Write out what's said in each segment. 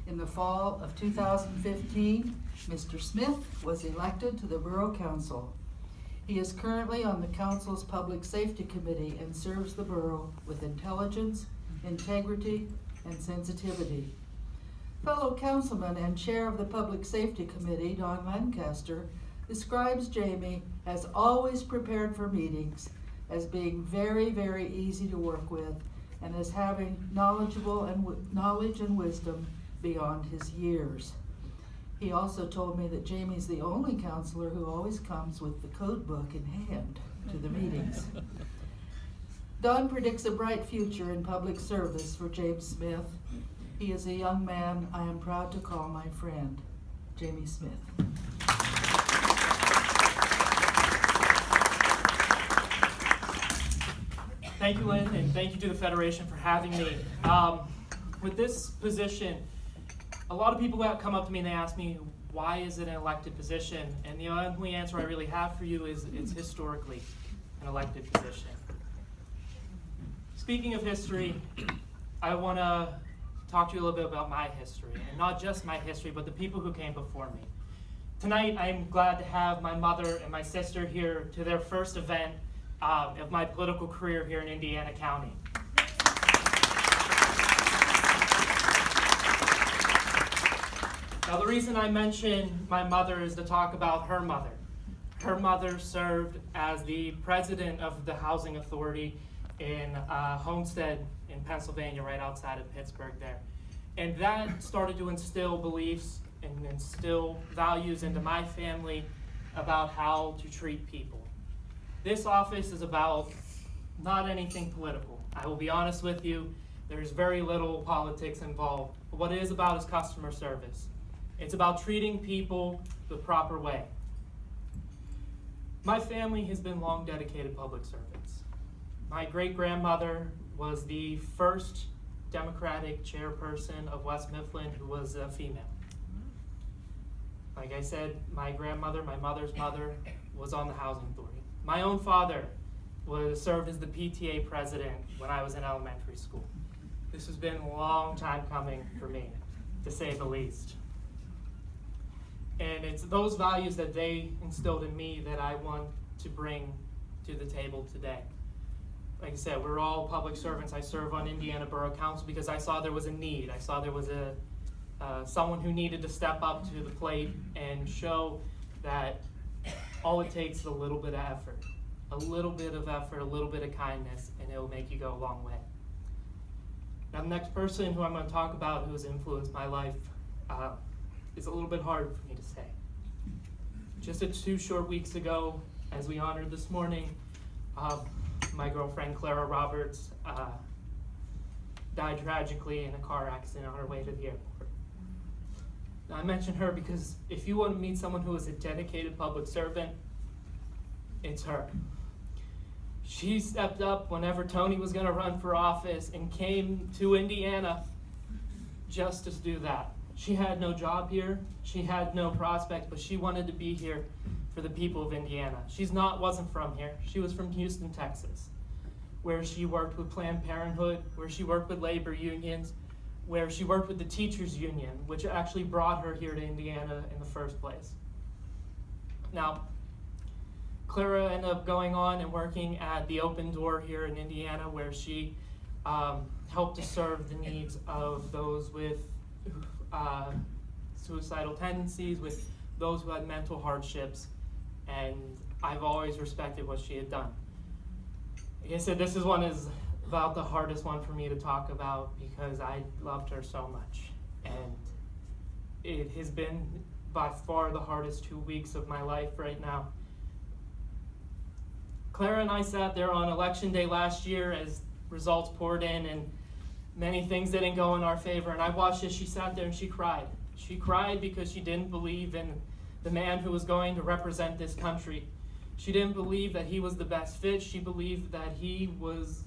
In the fall of 2015, Mr. Smith was elected to the Borough Council. He is currently on the Council's Public Safety Committee and serves the borough with intelligence, integrity, and sensitivity. Fellow councilman and chair of the Public Safety Committee, Don Lancaster, describes Jamie as always prepared for meetings, as being very, very easy to work with, and as having knowledge and wisdom beyond his years. He also told me that Jamie's the only counselor who always comes with the code book in hand to the meetings. Don predicts a bright future in public service for James Smith. He is a young man I am proud to call my friend, Jamie Smith. Thank you, Lynn, and thank you to the Federation for having me. With this position, a lot of people that come up to me and they ask me, why is it an elected position? And the only answer I really have for you is it's historically an elected position. Speaking of history, I want to talk to you a little bit about my history, and not just my history, but the people who came before me. Tonight, I'm glad to have my mother and my sister here to their first event of my political career here in Indiana County. Now, the reason I mention my mother is to talk about her mother. Her mother served as the president of the Housing Authority in Homestead in Pennsylvania, right outside of Pittsburgh there. And that started to instill beliefs and instill values into my family about how to treat people. This office is about not anything political. I will be honest with you, there's very little politics involved. But what it is about is customer service. It's about treating people the proper way. My family has been long dedicated public servants. My great-grandmother was the first Democratic chairperson of West Mifflin who was a female. Like I said, my grandmother, my mother's mother, was on the Housing Authority. My own father served as the PTA president when I was in elementary school. This has been a long time coming for me, to say the least. And it's those values that they instilled in me that I want to bring to the table today. Like I said, we're all public servants. I serve on Indiana Borough Council because I saw there was a need. I saw there was someone who needed to step up to the plate and show that all it takes is a little bit of effort, a little bit of kindness, and it will make you go a long way. Now, the next person who I'm going to talk about who has influenced my life is a little bit hard for me to say. Just 2 short weeks ago, as we honored this morning, my girlfriend Clara Roberts died tragically in a car accident on her way to the airport. Now, I mention her because if you want to meet someone who is a dedicated public servant, it's her. She stepped up whenever Tony was going to run for office and came to Indiana just to do that. She had no job here, she had no prospects, but she wanted to be here for the people of Indiana. Wasn't from here. She was from Houston, Texas, where she worked with Planned Parenthood, where she worked with labor unions, where she worked with the teachers union, which actually brought her here to Indiana in the first place. Now, Clara ended up going on and working at the Open Door here in Indiana, where she helped to serve the needs of those with suicidal tendencies, with those who had mental hardships, and I've always respected what she had done. Like I said, this is about the hardest one for me to talk about because I loved her so much, and it has been by far the hardest 2 weeks of my life right now. Clara and I sat there on election day last year as results poured in and many things didn't go in our favor, and I watched as she sat there and she cried. She cried because she didn't believe in the man who was going to represent this country. She didn't believe that he was the best fit. She believed that he was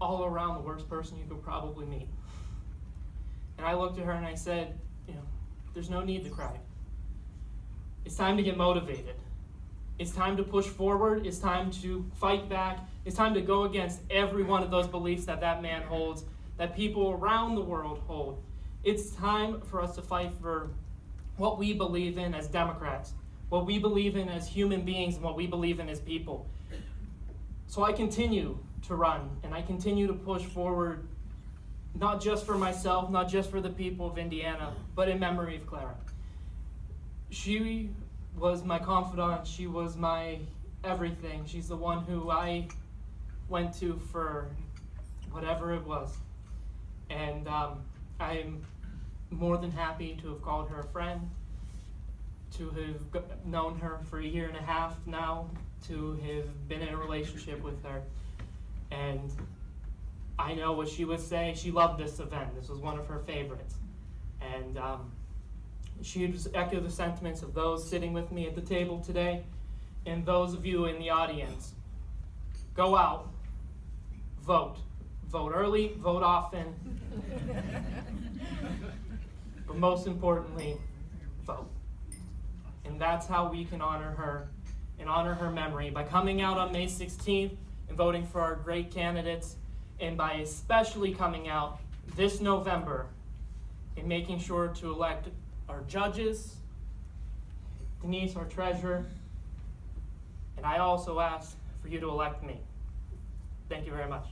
all around the worst person you could probably meet. And I looked at her and I said, there's no need to cry. It's time to get motivated. It's time to push forward. It's time to fight back. It's time to go against every one of those beliefs that man holds, that people around the world hold. It's time for us to fight for what we believe in as Democrats, what we believe in as human beings, and what we believe in as people. So I continue to run, and I continue to push forward, not just for myself, not just for the people of Indiana, but in memory of Clara. She was my confidant. She was my everything. She's the one who I went to for whatever it was. And I'm more than happy to have called her a friend, to have known her for 1.5 years now, to have been in a relationship with her. And I know what she would say. She loved this event. This was one of her favorites. And she would echo the sentiments of those sitting with me at the table today and those of you in the audience. Go out, vote. Vote early, vote often. But most importantly, vote. And that's how we can honor her and honor her memory, by coming out on May 16th and voting for our great candidates, and by especially coming out this November and making sure to elect our judges, Denise, our treasurer, and I also ask for you to elect me. Thank you very much.